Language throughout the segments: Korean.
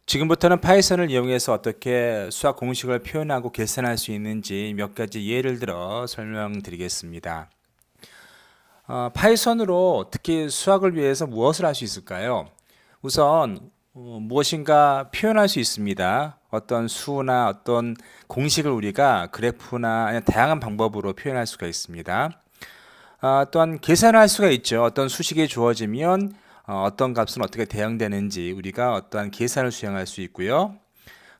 지금부터는 파이썬을 이용해서 어떻게 수학 공식을 표현하고 계산할 수 있는지 몇 가지 예를 들어 설명드리겠습니다. 파이썬으로 특히 수학을 위해서 무엇을 할 수 있을까요? 우선 무엇인가 표현할 수 있습니다. 어떤 수나 어떤 공식을 우리가 그래프나 아니면 다양한 방법으로 표현할 수가 있습니다. 또한 계산할 수가 있죠. 어떤 수식이 주어지면 어떤 값은 어떻게 대응되는지 우리가 어떠한 계산을 수행할 수 있고요.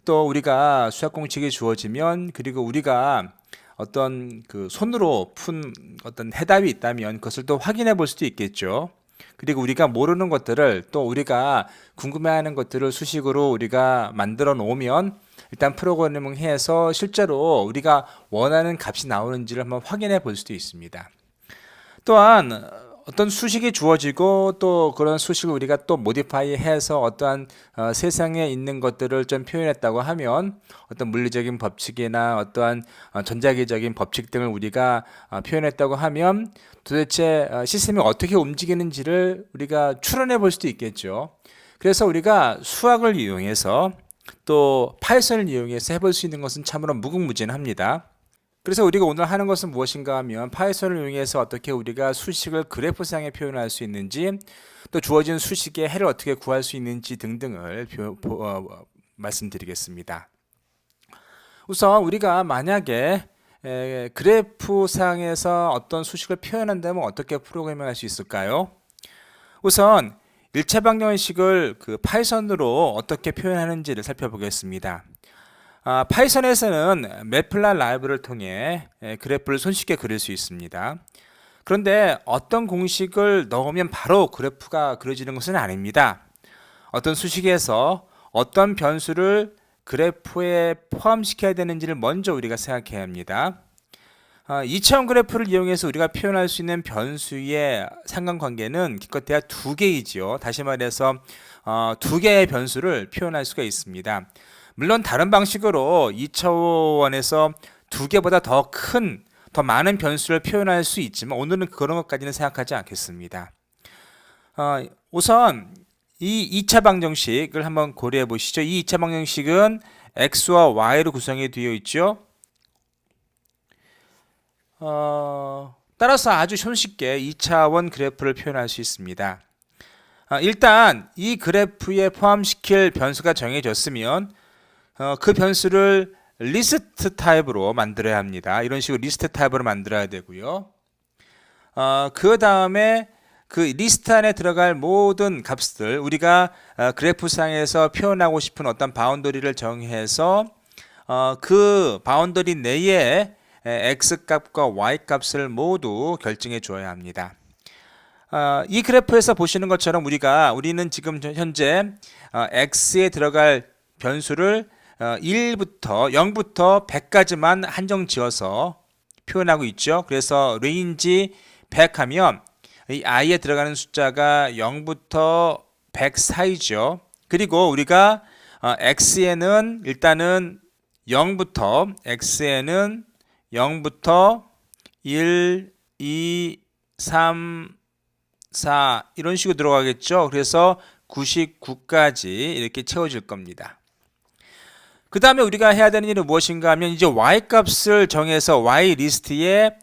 또 우리가 수학 공식이 주어지면 그리고 우리가 어떤 그 손으로 푼 어떤 해답이 있다면 그것을 또 확인해 볼 수도 있겠죠. 그리고 우리가 모르는 것들을 또 우리가 궁금해하는 것들을 수식으로 우리가 만들어 놓으면 일단 프로그래밍 해서 실제로 우리가 원하는 값이 나오는지를 한번 확인해 볼 수도 있습니다. 또한 어떤 수식이 주어지고 또 그런 수식을 우리가 또 모디파이 해서 어떠한 세상에 있는 것들을 좀 표현했다고 하면 어떤 물리적인 법칙이나 어떠한 전자기적인 법칙 등을 우리가 표현했다고 하면 도대체 시스템이 어떻게 움직이는지를 우리가 추론해 볼 수도 있겠죠. 그래서 우리가 수학을 이용해서 또 파이썬을 이용해서 해볼 수 있는 것은 참으로 무궁무진합니다. 그래서 우리가 오늘 하는 것은 무엇인가 하면 파이썬을 이용해서 어떻게 우리가 수식을 그래프상에 표현할 수 있는지 또 주어진 수식의 해를 어떻게 구할 수 있는지 등등을 말씀드리겠습니다. 우선 우리가 만약에 그래프상에서 어떤 수식을 표현한다면 어떻게 프로그래밍 할 수 있을까요? 우선 일체 방정식을 그 파이썬으로 어떻게 표현하는지를 살펴보겠습니다. 파이썬에서는 매플란 라이브를 통해 그래프를 손쉽게 그릴 수 있습니다. 그런데 어떤 공식을 넣으면 바로 그래프가 그려지는 것은 아닙니다. 어떤 수식에서 어떤 변수를 그래프에 포함시켜야 되는지를 먼저 우리가 생각해야 합니다. 2차원 그래프를 이용해서 우리가 표현할 수 있는 변수의 상관관계는 기껏해야 두 개이지요. 다시 말해서 두 개의 변수를 표현할 수가 있습니다. 물론 다른 방식으로 2차원에서 두 개보다 더 큰, 더 많은 변수를 표현할 수 있지만 오늘은 그런 것까지는 생각하지 않겠습니다. 우선 이 2차 방정식을 한번 고려해 보시죠. 이 2차 방정식은 x와 y로 구성이 되어 있죠. 따라서 아주 손쉽게 2차원 그래프를 표현할 수 있습니다. 일단 이 그래프에 포함시킬 변수가 정해졌으면 그 변수를 리스트 타입으로 만들어야 합니다. 이런 식으로 리스트 타입으로 만들어야 되고요. 그 다음에 그 리스트 안에 들어갈 모든 값들 우리가 그래프상에서 표현하고 싶은 어떤 바운더리를 정해서 그 바운더리 내에 x 값과 y 값을 모두 결정해 줘야 합니다. 이 그래프에서 보시는 것처럼 우리는 지금 현재 x에 들어갈 변수를 1부터 0부터 100까지만 한정 지어서 표현하고 있죠. 그래서 레인지 100 하면 이 i에 들어가는 숫자가 0부터 100 사이죠. 그리고 우리가 x에는 일단은 0부터 x에는 0부터 1, 2, 3, 4 이런 식으로 들어가겠죠. 그래서 99까지 이렇게 채워질 겁니다. 그 다음에 우리가 해야 되는 일은 무엇인가 하면 이제 y값을 정해서 y리스트에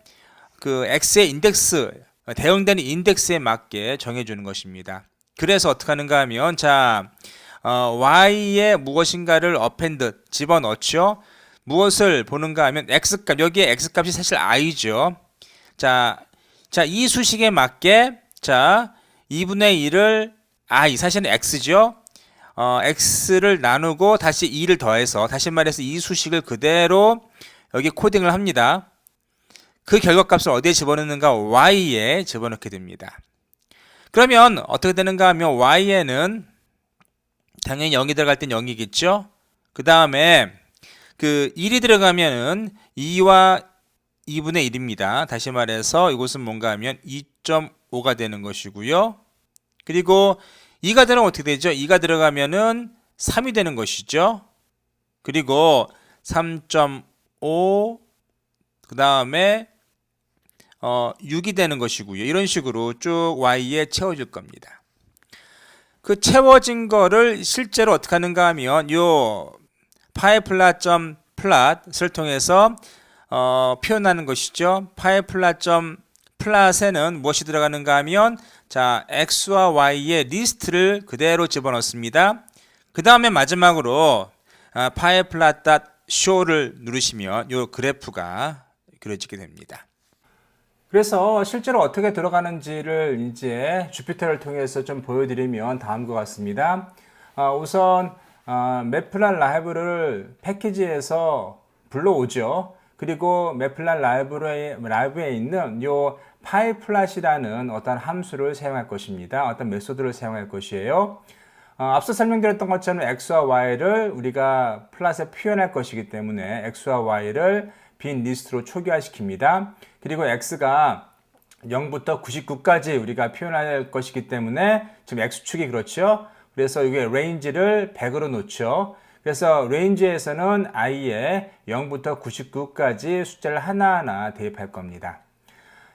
그 x의 인덱스, 대응되는 인덱스에 맞게 정해주는 것입니다. 그래서 어떻게 하는가 하면 y에 무엇인가를 append 집어넣죠. 무엇을 보는가 하면 x값, 여기에 x값이 사실 i죠. 이 수식에 맞게 2분의 1을 i, 사실은 x죠. x를 나누고 다시 2를 더해서 다시 말해서 이 수식을 그대로 여기 코딩을 합니다. 그 결과값을 어디에 집어넣는가? y에 집어넣게 됩니다. 그러면 어떻게 되는가 하면 y에는 당연히 0이 들어갈 땐 0이겠죠. 그 다음에 그 1이 들어가면은 2와 2분의 1입니다. 다시 말해서 이것은 뭔가 하면 2.5가 되는 것이고요. 그리고 2가 들어가면 어떻게 되죠? 2가 들어가면은 3이 되는 것이죠. 그리고 3.5 그 다음에 6이 되는 것이고요. 이런 식으로 쭉 y에 채워줄 겁니다. 그 채워진 거를 실제로 어떻게 하는가 하면 요 pyplot.plot을 통해서 표현하는 것이죠. pyplot.plot에는 무엇이 들어가는가 하면 자, x와 y의 리스트를 그대로 집어넣습니다. 그 다음에 마지막으로 pyplot.show를 누르시면 요 그래프가 그려지게 됩니다. 그래서 실제로 어떻게 들어가는지를 이제 주피터를 통해서 좀 보여드리면 다음과 같습니다. 우선 매플란 라이브를 패키지에서 불러오죠. 그리고 매플란 라이브에 있는 요 pyplot이라는 어떤 함수를 사용할 것입니다. 어떤 메소드를 사용할 것이에요. 앞서 설명드렸던 것처럼 x와 y를 우리가 플롯에 표현할 것이기 때문에 x와 y를 빈 리스트로 초기화시킵니다. 그리고 x가 0부터 99까지 우리가 표현할 것이기 때문에 지금 x축이 그렇죠. 그래서 이게 레인지를 100으로 놓죠. 그래서 레인지에서는 i에 0부터 99까지 숫자를 하나하나 대입할 겁니다.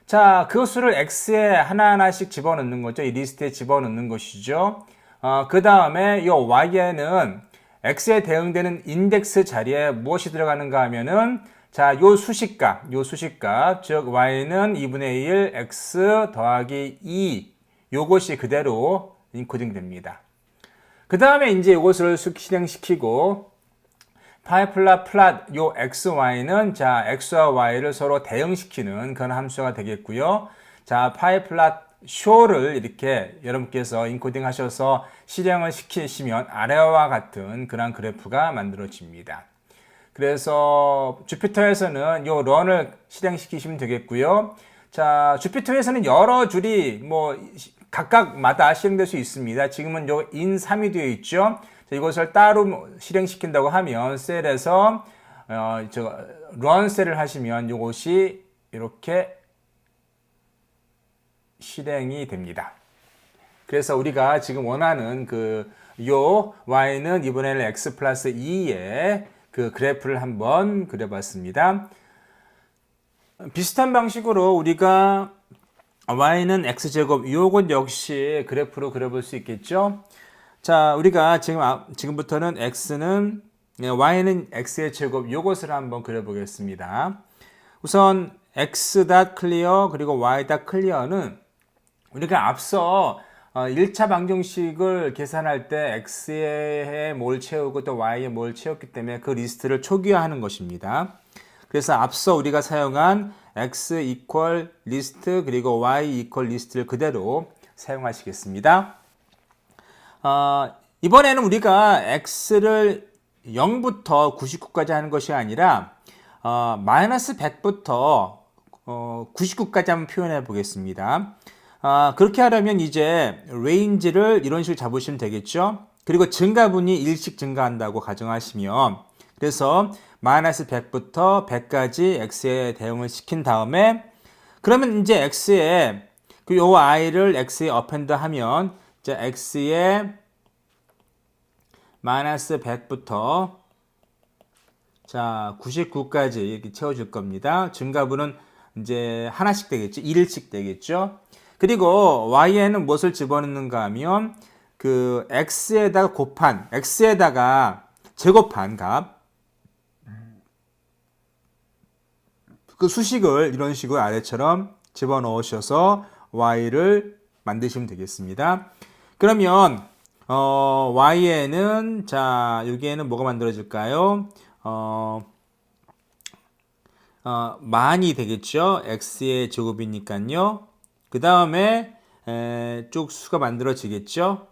자, 그 수를 x에 하나하나씩 집어넣는 거죠. 이 리스트에 집어넣는 것이죠. 그 다음에 이 y에는 x에 대응되는 인덱스 자리에 무엇이 들어가는가 하면은 자, 요 수식값, 즉 y는 2분의 1 x 더하기 2 요것이 그대로 인코딩 됩니다. 그 다음에 이제 이것을 실행시키고 pyplot 요 xy는 자, x와 y를 서로 대응시키는 그런 함수가 되겠고요. 자, pyplot show를 이렇게 여러분께서 인코딩 하셔서 실행을 시키시면 아래와 같은 그런 그래프가 만들어집니다. 그래서 주피터에서는 요 런을 실행시키시면 되겠고요. 자, 주피터에서는 여러 줄이 뭐 각각마다 실행될 수 있습니다. 지금은 요 in3이 되어 있죠. 자, 이것을 따로 실행시킨다고 하면 셀에서 run 셀을 하시면 이것이 이렇게 실행이 됩니다. 그래서 우리가 지금 원하는 요 y는 2분의 1 x 플러스 2의 그 그래프를 한번 그려봤습니다. 비슷한 방식으로 우리가 y는 x제곱 요것 역시 그래프로 그려볼 수 있겠죠. 자, 우리가 지금부터는 y는 x의 제곱 요것을 한번 그려보겠습니다. 우선 x.clear 그리고 y.clear는 우리가 앞서 1차 방정식을 계산할 때 x에 뭘 채우고 또 y에 뭘 채웠기 때문에 그 리스트를 초기화하는 것입니다. 그래서 앞서 우리가 사용한 x equal list 그리고 y equal list를 그대로 사용하시겠습니다. 이번에는 우리가 x를 0부터 99까지 하는 것이 아니라 마이너스 100부터 99까지 한번 표현해 보겠습니다. 그렇게 하려면 이제 레인지를 이런 식으로 잡으시면 되겠죠. 그리고 증가분이 1씩 증가한다고 가정하시면 그래서 마이너스 100부터 100까지 x에 대응을 시킨 다음에 그러면 이제 x에 요 i를 x에 어펜드 하면 이제 x에 마이너스 100부터 자 99까지 이렇게 채워줄 겁니다. 증가분은 이제 하나씩 되겠죠. 1씩 되겠죠. 그리고 y에는 무엇을 집어넣는가 하면 그 x에다가 x에다가 제곱한 값 그 수식을 이런 식으로 아래처럼 집어넣으셔서 y를 만드시면 되겠습니다. 그러면 y에는 자 여기에는 뭐가 만들어질까요? 만이 되겠죠. x의 제곱이니까요. 그 다음에 쭉 수가 만들어지겠죠.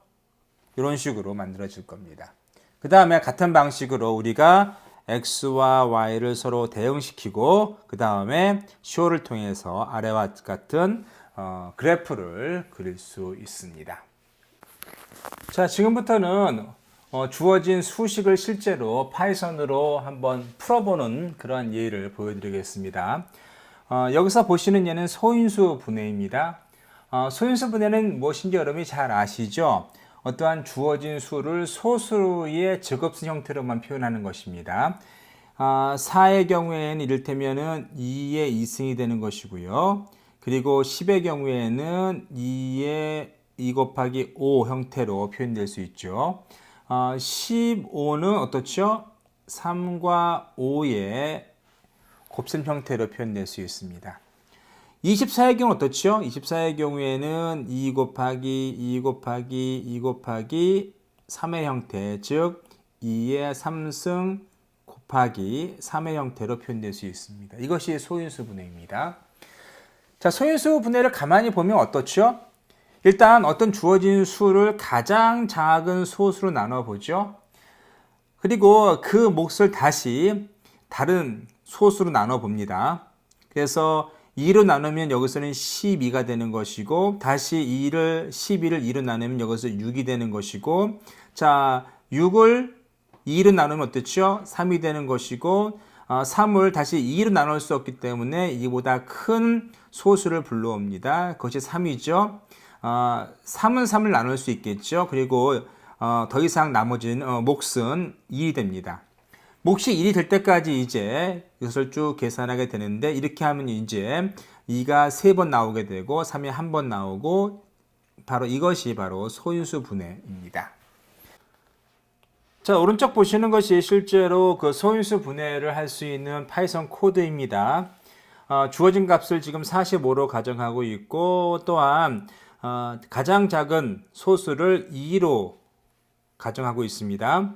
이런 식으로 만들어질 겁니다. 그 다음에 같은 방식으로 우리가 x와 y를 서로 대응시키고 그 다음에 show를 통해서 아래와 같은 그래프를 그릴 수 있습니다. 자, 지금부터는 주어진 수식을 실제로 파이썬으로 한번 풀어보는 그런 예를 보여드리겠습니다. 여기서 보시는 얘는 소인수 분해입니다. 소인수 분해는 무엇인지 여러분이 잘 아시죠? 어떠한 주어진 수를 소수의 제곱수 형태로만 표현하는 것입니다. 4의 경우에는 이를테면은 2의 2승이 되는 것이고요. 그리고 10의 경우에는 2의 2 곱하기 5 형태로 표현될 수 있죠. 15는 어떻죠? 3과 5의 곱셈 형태로 표현될 수 있습니다. 24의 경우 어떻죠? 24의 경우에는 2 곱하기 2 곱하기 2 곱하기 3의 형태, 즉 2의 3승 곱하기 3의 형태로 표현될 수 있습니다. 이것이 소인수 분해입니다. 자, 소인수 분해를 가만히 보면 어떻죠? 일단 어떤 주어진 수를 가장 작은 소수로 나눠보죠. 그리고 그 몫을 다시 다른 소수로 나눠봅니다. 그래서 2로 나누면 여기서는 12가 되는 것이고, 다시 12를 2로 나누면 여기서 6이 되는 것이고, 자, 6을 2로 나누면 어떻죠? 3이 되는 것이고, 3을 다시 2로 나눌 수 없기 때문에 이보다 큰 소수를 불러옵니다. 그것이 3이죠. 3은 3을 나눌 수 있겠죠. 그리고 더 이상 나머지는 몫은 1이 됩니다. 몫이 1이 될 때까지 이제 이것을 쭉 계산하게 되는데, 이렇게 하면 이제 2가 3번 나오게 되고 3이 1번 나오고, 바로 이것이 바로 소인수 분해입니다. 자, 오른쪽 보시는 것이 실제로 그 소인수 분해를 할 수 있는 파이썬 코드입니다. 주어진 값을 지금 45로 가정하고 있고, 또한 가장 작은 소수를 2로 가정하고 있습니다.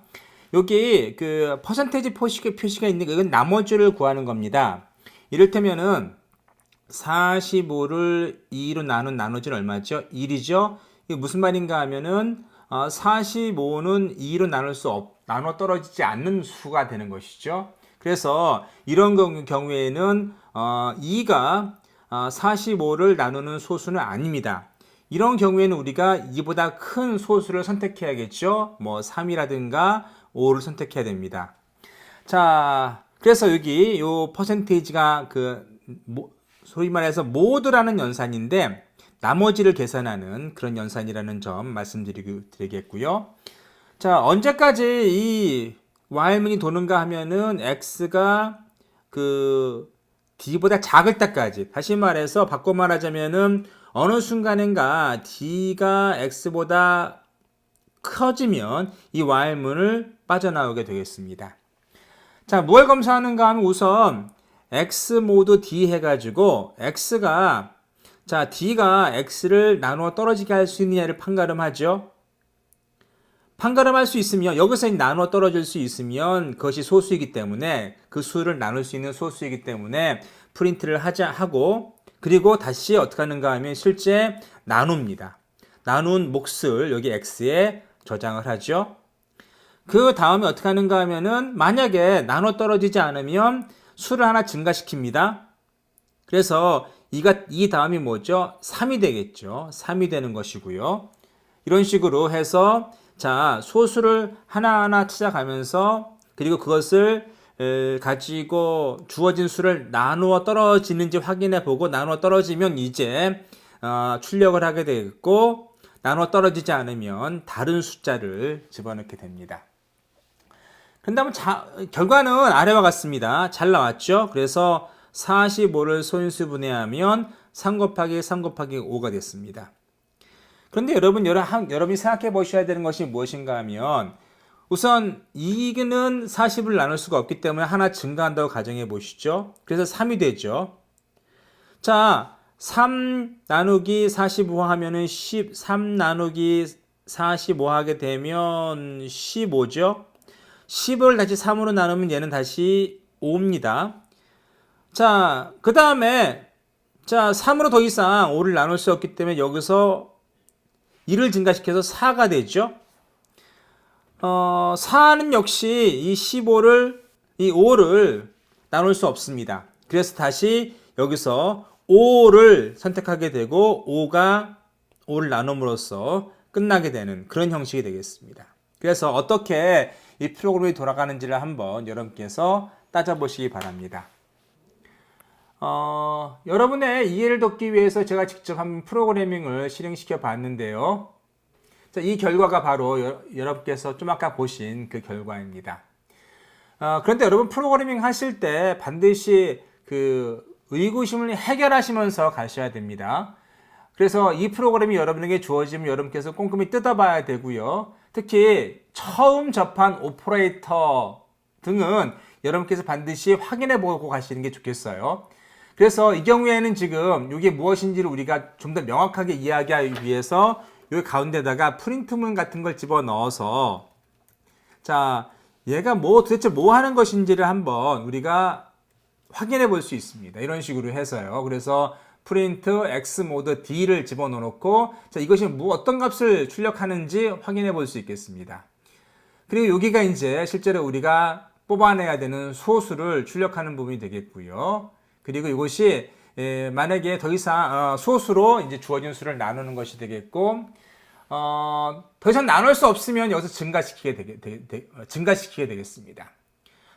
여기 그 퍼센테이지 표시가 있는 거, 이건 나머지를 구하는 겁니다. 이를테면은 45를 2로 나눈 나머지는 얼마죠? 1이죠. 이게 무슨 말인가 하면은 45는 2로 나눠 떨어지지 않는 수가 되는 것이죠. 그래서 이런 경우에는 2가 45를 나누는 소수는 아닙니다. 이런 경우에는 우리가 이보다 큰 소수를 선택해야겠죠. 뭐 3이라든가 5를 선택해야 됩니다. 자, 그래서 여기 요 퍼센테이지가 소위 말해서 모드라는 연산인데, 나머지를 계산하는 그런 연산이라는 점 말씀드리겠고요. 자, 언제까지 이 while문이 도는가 하면은 x가 그 d보다 작을 때까지, 다시 말해서 바꿔 말하자면은 어느 순간인가 d가 x보다 커지면 이 while문을 빠져나오게 되겠습니다. 자, 무엇을 검사하는가 하면 우선 x 모드 d 해가지고 x가, 자, d가 x를 나누어 떨어지게 할 수 있느냐를 판가름하죠. 판가름할 수 있으면, 여기서 나누어 떨어질 수 있으면 그것이 소수이기 때문에, 그 수를 나눌 수 있는 소수이기 때문에 프린트를 하고, 그리고 다시 어떻게 하는가 하면 실제 나눕니다. 나눈 몫을 여기 x에 저장을 하죠. 그 다음에 어떻게 하는가 하면은 만약에 나눠 떨어지지 않으면 수를 하나 증가시킵니다. 그래서 이 다음이 뭐죠? 3이 되겠죠. 3이 되는 것이고요. 이런 식으로 해서, 자, 소수를 하나하나 찾아가면서, 그리고 그것을 가지고 주어진 수를 나누어 떨어지는지 확인해 보고, 나누어 떨어지면 이제 출력을 하게 되겠고, 나누어 떨어지지 않으면 다른 숫자를 집어넣게 됩니다. 그런다면 결과는 아래와 같습니다. 잘 나왔죠? 그래서 45를 소인수 분해하면 3 곱하기 3 곱하기 5가 됐습니다. 그런데 여러분이 생각해 보셔야 되는 것이 무엇인가 하면, 우선 이는 40을 나눌 수가 없기 때문에 하나 증가한다고 가정해 보시죠. 그래서 3이 되죠. 자, 3 나누기 45 하면은 3 나누기 45 하게 되면 15죠. 10을 다시 3으로 나누면 얘는 다시 5입니다. 자, 그 다음에, 자, 3으로 더 이상 5를 나눌 수 없기 때문에 여기서 1을 증가시켜서 4가 되죠. 4는 역시 이 5를 나눌 수 없습니다. 그래서 다시 여기서 5를 선택하게 되고 5를 나눔으로써 끝나게 되는 그런 형식이 되겠습니다. 그래서 어떻게 이 프로그램이 돌아가는지를 한번 여러분께서 따져보시기 바랍니다. 여러분의 이해를 돕기 위해서 제가 직접 한번 프로그래밍을 실행시켜 봤는데요. 자, 이 결과가 바로 여러분께서 좀 아까 보신 그 결과입니다. 그런데 여러분 프로그래밍 하실 때 반드시 그 의구심을 해결하시면서 가셔야 됩니다. 그래서 이 프로그램이 여러분에게 주어지면 여러분께서 꼼꼼히 뜯어봐야 되고요. 특히 처음 접한 오퍼레이터 등은 여러분께서 반드시 확인해 보고 가시는 게 좋겠어요. 그래서 이 경우에는 지금 이게 무엇인지를 우리가 좀 더 명확하게 이야기하기 위해서 여기 가운데다가 프린트문 같은 걸 집어넣어서 자, 얘가 도대체 뭐 하는 것인지를 한번 우리가 확인해 볼 수 있습니다. 이런 식으로 해서요. 그래서 프린트 x 모드 d를 집어넣고 자, 이것이 어떤 값을 출력하는지 확인해 볼 수 있겠습니다. 그리고 여기가 이제 실제로 우리가 뽑아내야 되는 소수를 출력하는 부분이 되겠고요. 그리고 이것이 만약에 더 이상 소수로 이제 주어진 수를 나누는 것이 되겠고 더 이상 나눌 수 없으면 여기서 증가시키게 되겠습니다.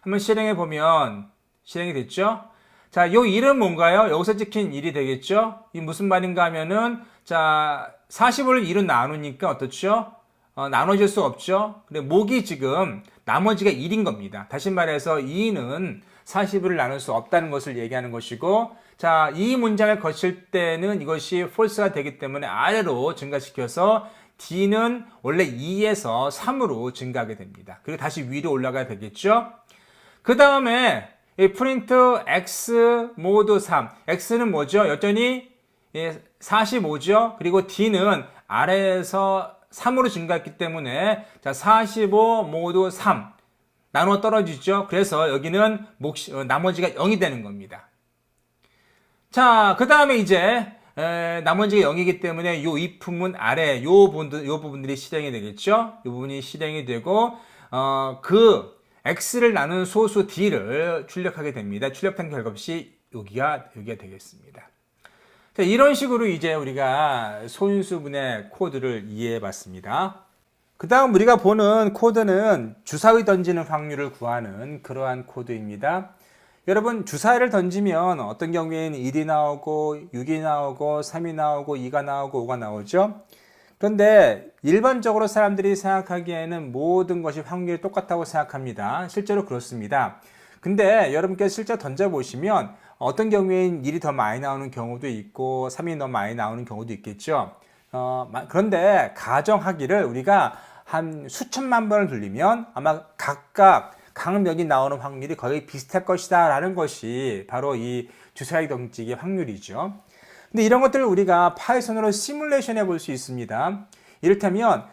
한번 실행해 보면 실행이 됐죠? 자, 요 1은 뭔가요? 여기서 찍힌 1이 되겠죠? 이 무슨 말인가 하면은, 자, 40을 1은 나누니까 어떻죠? 나눠질 수 없죠? 근데 목이 지금 나머지가 1인 겁니다. 다시 말해서 2는 40을 나눌 수 없다는 것을 얘기하는 것이고, 자, 이 문장을 거칠 때는 이것이 false가 되기 때문에 아래로 증가시켜서 D는 원래 2에서 3으로 증가하게 됩니다. 그리고 다시 위로 올라가야 되겠죠? 그 다음에 이 프린트 x 모드 3 x는 뭐죠? 여전히 45죠. 그리고 d는 아래에서 3으로 증가했기 때문에 자, 45 모드 3 나눠 떨어지죠. 그래서 여기는 나머지가 0이 되는 겁니다. 자, 그 다음에 이제 나머지가 0이기 때문에 요 if문 아래 요 부분들이 실행이 되겠죠. 이 부분이 실행이 되고 그 x를 나눈 소수 d를 출력하게 됩니다. 출력한 결과값이 여기가 되겠습니다. 자, 이런 식으로 이제 우리가 소인수분해 코드를 이해해 봤습니다. 그 다음 우리가 보는 코드는 주사위 던지는 확률을 구하는 그러한 코드입니다. 여러분, 주사위를 던지면 어떤 경우에는 1이 나오고 6이 나오고 3이 나오고 2가 나오고 5가 나오죠. 그런데 일반적으로 사람들이 생각하기에는 모든 것이 확률이 똑같다고 생각합니다. 실제로 그렇습니다. 근데 여러분께서 실제 던져보시면 어떤 경우에는 1이 더 많이 나오는 경우도 있고 3이 더 많이 나오는 경우도 있겠죠. 그런데 가정하기를 우리가 한 수천만 번을 돌리면 아마 각각 각명이 나오는 확률이 거의 비슷할 것이다 라는 것이 바로 이 주사위 던지기 확률이죠. 근데 이런 것들을 우리가 파이썬으로 시뮬레이션 해볼 수 있습니다. 이를테면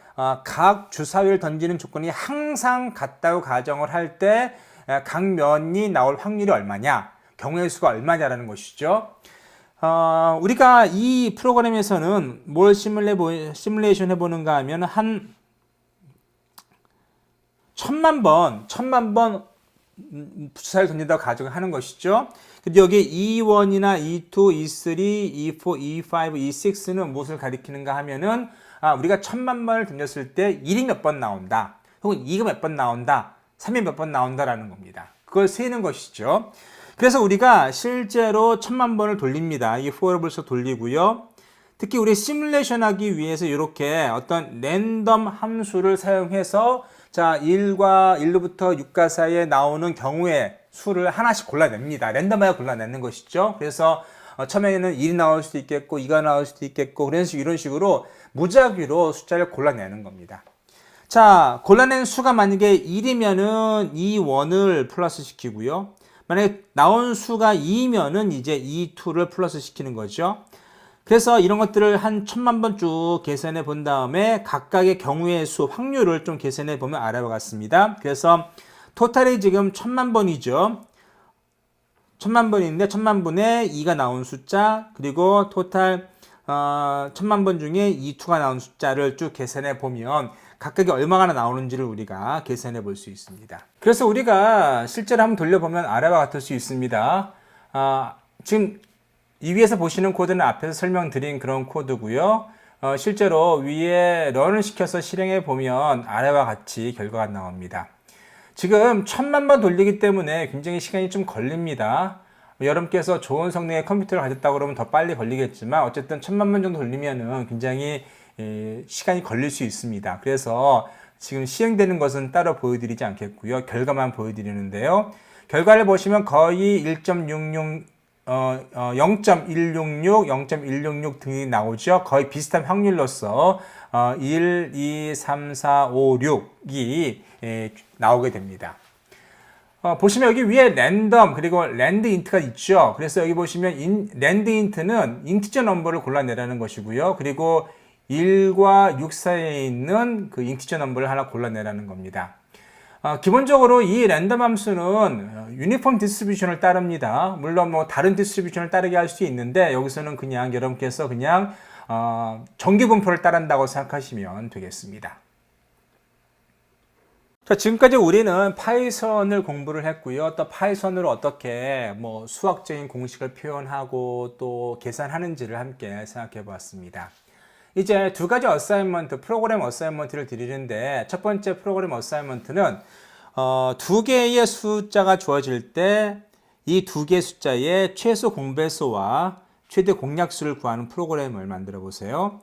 각 주사위를 던지는 조건이 항상 같다고 가정을 할 때 각 면이 나올 확률이 얼마냐, 경우의 수가 얼마냐라는 것이죠. 우리가 이 프로그램에서는 뭘 시뮬레이션 해보는가 하면 한 1000만 번 주사위를 던진다고 가정을 하는 것이죠. 근데 여기 E1이나 E2, E3, E4, E5, E6는 무엇을 가리키는가 하면은 우리가 1000만 번을 던졌을 때 1이 몇 번 나온다. 혹은 2가 몇 번 나온다. 3이 몇 번 나온다라는 겁니다. 그걸 세는 것이죠. 그래서 우리가 실제로 1000만 번을 돌립니다. 이 포러블스 돌리고요. 특히 우리 시뮬레이션 하기 위해서 이렇게 어떤 랜덤 함수를 사용해서 자, 1부터 6가 사이에 나오는 경우의 수를 하나씩 골라냅니다. 랜덤하게 골라내는 것이죠. 그래서 처음에는 1이 나올 수도 있겠고 2가 나올 수도 있겠고 이런 식으로 무작위로 숫자를 골라내는 겁니다. 자, 골라낸 수가 만약에 1이면은 이 1을 플러스 시키고요. 만약에 나온 수가 2면은 이제 E2를 플러스 시키는 거죠. 그래서 이런 것들을 한 1000만 번 쭉 계산해 본 다음에 각각의 경우의 수, 확률을 좀 계산해 보면 알아보겠습니다. 그래서 토탈이 지금 1000만 번이죠. 1000만 번인데 1000만 분의 2가 나온 숫자, 그리고 토탈 1000만 번 중에 2가 나온 숫자를 쭉 계산해 보면 각각이 얼마나 나오는지를 우리가 계산해 볼 수 있습니다. 그래서 우리가 실제로 한번 돌려보면 아래와 같을 수 있습니다. 지금 이 위에서 보시는 코드는 앞에서 설명드린 그런 코드고요. 실제로 위에 런을 시켜서 실행해 보면 아래와 같이 결과가 나옵니다. 지금 1000만 번 돌리기 때문에 굉장히 시간이 좀 걸립니다. 여러분께서 좋은 성능의 컴퓨터를 가졌다고 그러면 더 빨리 걸리겠지만 어쨌든 1000만 번 정도 돌리면은 굉장히 시간이 걸릴 수 있습니다. 그래서 지금 시행되는 것은 따로 보여드리지 않겠고요. 결과만 보여드리는데요. 결과를 보시면 거의 1.66 0.166, 0.166 등이 나오죠. 거의 비슷한 확률로서 1, 2, 3, 4, 5, 6이 나오게 됩니다. 보시면 여기 위에 랜덤 그리고 랜드 인트가 있죠. 그래서 여기 보시면 랜드 인트는 인티저 넘버를 골라내라는 것이고요. 그리고 1과 6 사이에 있는 그 인티저 넘버를 하나 골라내라는 겁니다. 기본적으로 이 랜덤 함수는 유니폼 디스트리뷰션을 따릅니다. 물론 뭐 다른 디스트리뷰션을 따르게 할 수 있는데 여기서는 그냥 여러분께서 그냥 정규 분포를 따른다고 생각하시면 되겠습니다. 자, 지금까지 우리는 파이썬을 공부를 했고요. 또 파이썬으로 어떻게 뭐 수학적인 공식을 표현하고 또 계산하는지를 함께 생각해 보았습니다. 이제 두 가지 어사이먼트, 프로그램 어사이먼트를 드리는데 첫 번째 프로그램 어사이먼트는 두 개의 숫자가 주어질 때 이 두 개의 숫자의 최소 공배수와 최대 공약수를 구하는 프로그램을 만들어 보세요.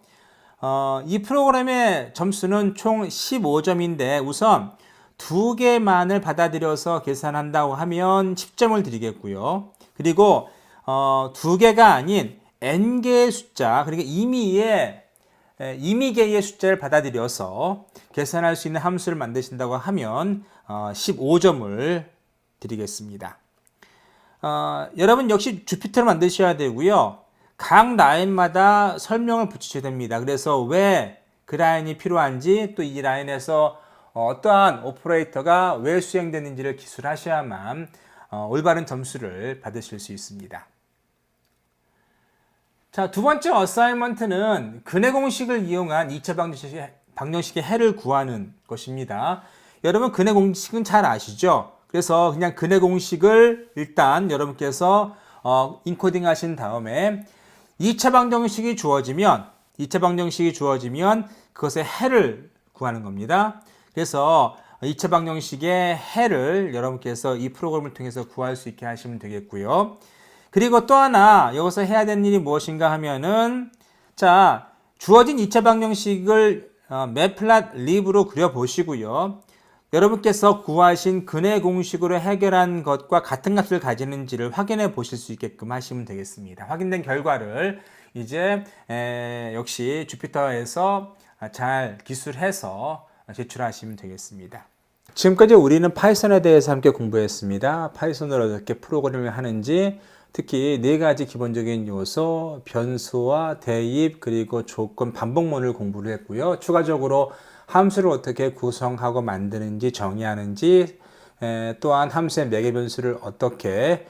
이 프로그램의 점수는 총 15점인데 우선 두 개만을 받아들여서 계산한다고 하면 10점을 드리겠고요. 그리고 두 개가 아닌 n개의 숫자, 그러니까 임의계의 숫자를 받아들여서 계산할 수 있는 함수를 만드신다고 하면 15점을 드리겠습니다. 여러분 역시 주피터를 만드셔야 되고요. 각 라인마다 설명을 붙이셔야 됩니다. 그래서 왜 그 라인이 필요한지 또 이 라인에서 어떠한 오퍼레이터가 왜 수행되는지를 기술하셔야만 올바른 점수를 받으실 수 있습니다. 자, 두 번째 어사이먼트는 근해 공식을 이용한 2차 방정식의 해를 구하는 것입니다. 여러분 근해 공식은 잘 아시죠? 그래서 그냥 근해 공식을 일단 여러분께서 인코딩 하신 다음에 2차 방정식이 주어지면 그것의 해를 구하는 겁니다. 그래서 2차 방정식의 해를 여러분께서 이 프로그램을 통해서 구할 수 있게 하시면 되겠고요. 그리고 또 하나 여기서 해야 되는 일이 무엇인가 하면은 자, 주어진 2차 방정식을 매플랫립으로 그려보시고요. 여러분께서 구하신 근해 공식으로 해결한 것과 같은 값을 가지는지를 확인해 보실 수 있게끔 하시면 되겠습니다. 확인된 결과를 이제 역시 주피터에서 잘 기술해서 제출하시면 되겠습니다. 지금까지 우리는 파이썬에 대해서 함께 공부했습니다. 파이썬으로 어떻게 프로그램을 하는지, 특히 네 가지 기본적인 요소, 변수와 대입, 그리고 조건, 반복문을 공부를 했고요. 추가적으로 함수를 어떻게 구성하고 만드는지, 정의하는지, 또한 함수의 매개 변수를 어떻게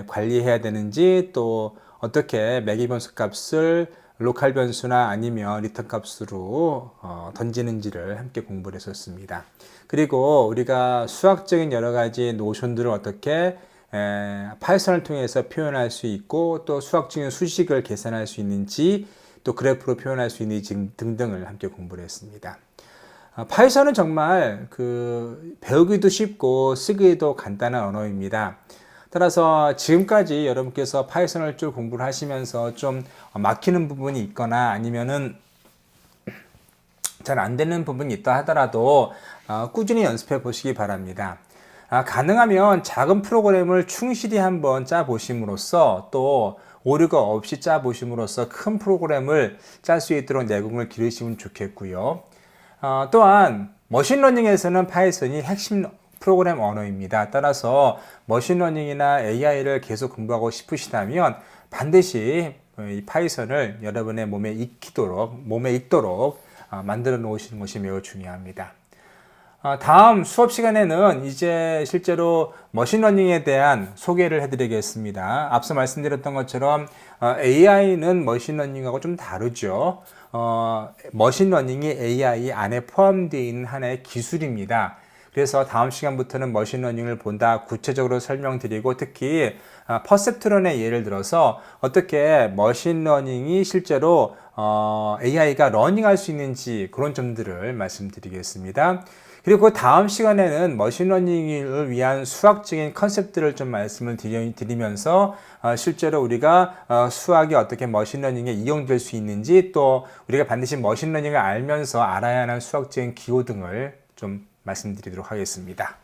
관리해야 되는지, 또 어떻게 매개 변수 값을 로컬 변수나 아니면 리턴 값으로 던지는지를 함께 공부를 했었습니다. 그리고 우리가 수학적인 여러 가지 노션들을 어떻게 파이썬을 통해서 표현할 수 있고 또 수학적인 수식을 계산할 수 있는지 또 그래프로 표현할 수 있는지 등등을 함께 공부를 했습니다. 파이썬은 정말 배우기도 쉽고 쓰기도 간단한 언어입니다. 따라서 지금까지 여러분께서 파이썬을 쭉 공부를 하시면서 좀 막히는 부분이 있거나 아니면은 잘 안 되는 부분이 있다 하더라도 꾸준히 연습해 보시기 바랍니다. 가능하면 작은 프로그램을 충실히 한번 짜 보심으로써 또 오류가 없이 짜 보심으로써 큰 프로그램을 짤 수 있도록 내공을 기르시면 좋겠고요. 또한 머신러닝에서는 파이썬이 핵심 프로그램 언어입니다. 따라서 머신러닝이나 AI를 계속 공부하고 싶으시다면 반드시 이 파이썬을 여러분의 몸에 익도록 만들어 놓으시는 것이 매우 중요합니다. 다음 수업 시간에는 이제 실제로 머신러닝에 대한 소개를 해드리겠습니다. 앞서 말씀드렸던 것처럼 AI는 머신러닝하고 좀 다르죠. 머신러닝이 AI 안에 포함되어 있는 하나의 기술입니다. 그래서 다음 시간부터는 머신러닝을 보다 구체적으로 설명드리고 특히 퍼셉트론의 예를 들어서 어떻게 머신러닝이 실제로 AI가 러닝할 수 있는지 그런 점들을 말씀드리겠습니다. 그리고 다음 시간에는 머신러닝을 위한 수학적인 컨셉들을 좀 말씀을 드리면서 실제로 우리가 수학이 어떻게 머신러닝에 이용될 수 있는지 또 우리가 반드시 머신러닝을 알면서 알아야 하는 수학적인 기호 등을 좀 말씀드리도록 하겠습니다.